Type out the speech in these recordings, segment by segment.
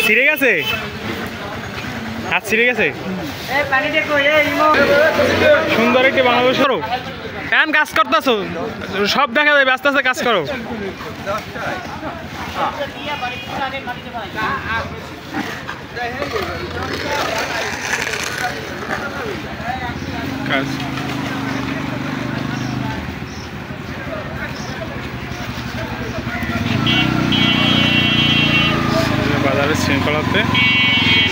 ছিঁড়ে গেছে, হাত ছিঁড়ে গেছে। সুন্দর একটি বাংলাদেশ করো, কেন কাজ করতেছো? সব দেখা যায়, ব্যস্ত আছে, কাজ করো। কাজ বাজারের শৃঙ্খলাতে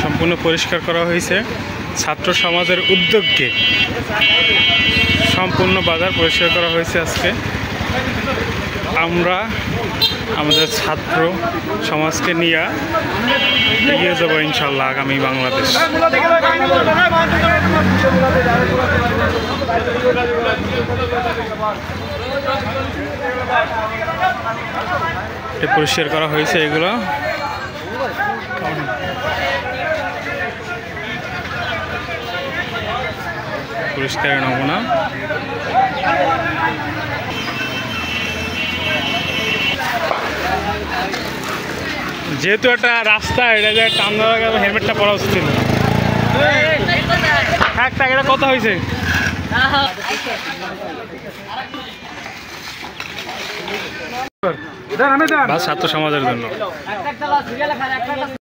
সম্পূর্ণ পরিষ্কার করা হয়েছে ছাত্র সমাজের উদ্যোগে। সম্পূর্ণ বাজার পরিষ্কার করা হয়েছে আজকে। আমরা আমাদের ছাত্র সমাজকে নিয়ে এগিয়ে যাবো ইনশাল্লাহ আগামী বাংলাদেশ। পরিষ্কার করা হয়েছে এগুলো। পরিষ্কারের নমুনা। যেহেতু একটা রাস্তা, এটা যে টান দেওয়া, হেলমেটটা পরা উচিত ছিল। টাকাটা কত হয়েছে? ছাত্র সমাজের জন্য।